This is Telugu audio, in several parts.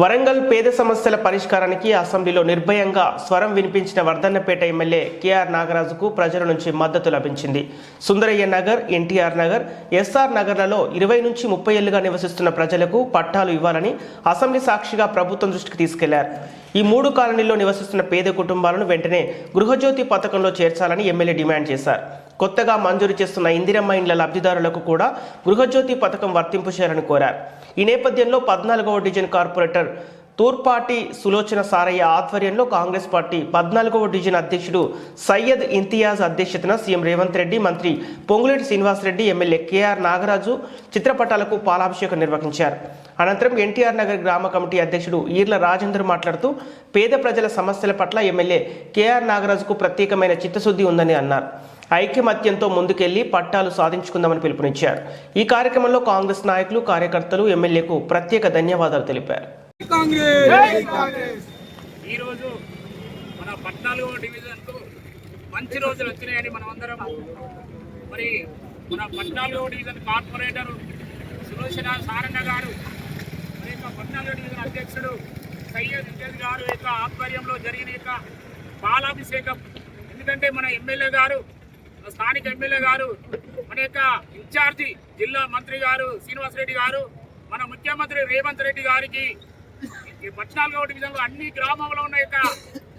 వరంగల్ పేద సమస్యల పరిష్కారానికి అసెంబ్లీలో నిర్భయంగా స్వరం వినిపించిన వర్ధన్నపేట ఎమ్మెల్యే కేఆర్ నాగరాజుకు ప్రజల నుంచి మద్దతు లభించింది. సుందరయ్య నగర్, ఎన్టీఆర్ నగర్, ఎస్ఆర్ నగర్లలో 20 నుంచి 30 ఏళ్లుగా నివసిస్తున్న ప్రజలకు పట్టాలు ఇవ్వాలని అసెంబ్లీ సాక్షిగా ప్రభుత్వం దృష్టికి తీసుకెళ్లారు. ఈ 3 కాలనీల్లో నివసిస్తున్న పేద కుటుంబాలను వెంటనే గృహజ్యోతి పథకంలో చేర్చాలని ఎమ్మెల్యే డిమాండ్ చేశారు. కొత్తగా మంజూరు చేస్తున్న ఇందిరమ్మ ఇండ్ల లబ్ధిదారులకు కూడా గృహజ్యోతి పథకం వర్తింపు చేయాలని కోరారు. ఈ నేపథ్యంలో 14వ డివిజన్ కార్పొరేటర్ తూర్పాటి సులోచన సారయ్య ఆధ్వర్యంలో కాంగ్రెస్ పార్టీ 14వ డివిజన్ అధ్యక్షుడు సయ్యద్ ఇంతియాజ్ అధ్యక్షతన సీఎం రేవంత్ రెడ్డి, మంత్రి పొంగులేటి శ్రీనివాసరెడ్డి, ఎమ్మెల్యే కేఆర్ నాగరాజు చిత్రపటాలకు పాలాభిషేకం నిర్వహించారు. అనంతరం ఎన్టీఆర్ నగర్ గ్రామ కమిటీ అధ్యక్షుడు ఈర్ల రాజేందర్ మాట్లాడుతూ పేద ప్రజల సమస్యల పట్ల ఎమ్మెల్యే కేఆర్ నాగరాజుకు ప్రత్యేకమైన చిత్తశుద్ధి ఉందని అన్నారు. ఐక్యమత్యంతో ముందుకెళ్లి పట్టాలు సాధించుకుందామని పిలుపునిచ్చారు. ఈ కార్యక్రమంలో కాంగ్రెస్ నాయకులు, కార్యకర్తలు ఎమ్మెల్యేకు ప్రత్యేక ధన్యవాదాలు తెలిపారు. ఈరోజు మన 14వ డివిజన్కు మంచి రోజులు వచ్చినాయని మనమందరం మరి మన 14వ డివిజన్ కార్పొరేటర్ సులోచన సారన్న గారు, మరి 14వ డివిజన్ అధ్యక్షుడు సయ్యద్ ఇంతియాజ్ గారు యొక్క ఆధ్వర్యంలో జరిగిన యొక్క పాలాభిషేకం. ఎందుకంటే మన ఎమ్మెల్యే గారు, స్థానిక ఎమ్మెల్యే గారు, మన యొక్క ఇన్ఛార్జి జిల్లా మంత్రి గారు శ్రీనివాసరెడ్డి గారు, మన ముఖ్యమంత్రి రేవంత్ రెడ్డి గారికి 14వ డివిజన్లో అన్ని గ్రామంలో ఉన్న యొక్క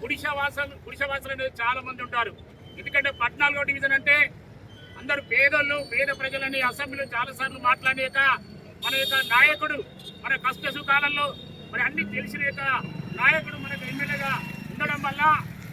గుడిసెవాసులు అనేది చాలా మంది ఉంటారు. ఎందుకంటే 14వ డివిజన్ అంటే అందరూ పేదోళ్ళు, పేద ప్రజలని అసెంబ్లీలో చాలాసార్లు మాట్లాడిన మన యొక్క నాయకుడు, మన కష్ట సుఖాలలో మరి అన్ని తెలిసిన యొక్క నాయకుడు మనకు ఎమ్మెల్యేగా ఉండడం వల్ల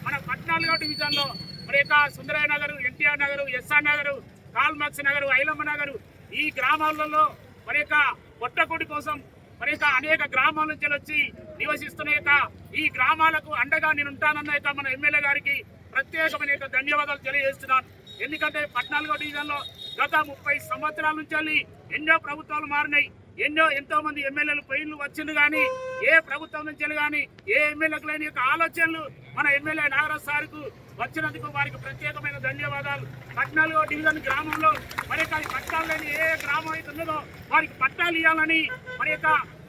మన 14వ డివిజన్లో మరి యొక్క సుందరయ్య నగరు, ఎన్టీఆర్ నగరు, ఎస్ఆర్ నగరు, కాల్మక్స్ నగరు, ఐలమ్మ నగరు ఈ గ్రామాలలో మరి యొక్క పొట్టకొడి కోసం మరి అనేక గ్రామాల నుంచి వచ్చి నివసిస్తున్న ఈ గ్రామాలకు అండగా నేను ఉంటానన్న మన ఎమ్మెల్యే గారికి ప్రత్యేకమైన ధన్యవాదాలు తెలియజేస్తున్నాను. ఎందుకంటే 14వ డివిజన్లో గత 30 సంవత్సరాల నుంచి ఎన్నో ప్రభుత్వాలు మారినాయి, ఎంతో మంది ఎమ్మెల్యేలు పోయిన్లు వచ్చింది, కానీ ఏ ప్రభుత్వం నుంచి కానీ ఏ ఎమ్మెల్యేలకు లేని యొక్క ఆలోచనలు మన ఎమ్మెల్యే నాగరాజ్ సార్కు వచ్చినందుకు వారికి ప్రత్యేకమైన ధన్యవాదాలు. 14వ డివిజన్ గ్రామంలో మరి పట్టాలు లేని ఏ గ్రామం అయితే ఉన్నదో వారికి పట్టాలు ఇవ్వాలని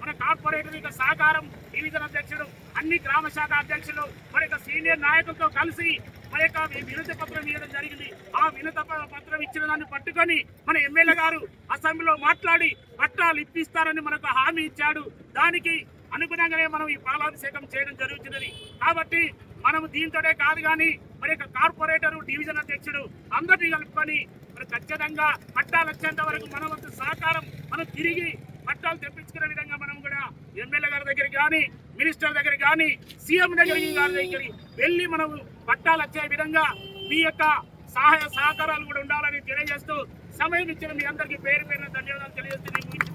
మన కార్పొరేటర్ యొక్క సహకారం, డివిజన్ అధ్యక్షుడు, అన్ని గ్రామ శాఖ అధ్యక్షులు మరి సీనియర్ నాయకులతో కలిసి మరి వినతి పత్రం ఇవ్వడం జరిగింది. ఆ వినతి పత్రం ఇచ్చిన దాన్ని పట్టుకొని మన ఎమ్మెల్యే గారు అసెంబ్లీలో మాట్లాడి పట్టాలు ఇప్పిస్తారని మనకు హామీ ఇచ్చాడు. దానికి అనుగుణంగానే మనం ఈ పాలాభిషేకం చేయడం జరుగుతున్నది. కాబట్టి మనము దీంతోనే కాదు కానీ మరి కార్పొరేటరు, డివిజన్ అధ్యక్షుడు అందరినీ కలుపుకొని మరి ఖచ్చితంగా పట్టాలు వచ్చేంత వరకు మన వంతు సహకారం మనం తిరిగి పట్టాలు తెప్పించుకునే విధంగా మనం కూడా ఎమ్మెల్యే గారి దగ్గరికి కానీ, మినిస్టర్ దగ్గరికి కానీ, సీఎం దగ్గరికి వెళ్ళి మనం పట్టాలు వచ్చే విధంగా మీ యొక్క సహాయ సహకారాలు కూడా ఉండాలని తెలియజేస్తూ సమయం ఇచ్చిన మీ అందరికీ పేరు పేరున ధన్యవాదాలు తెలియజేస్తూ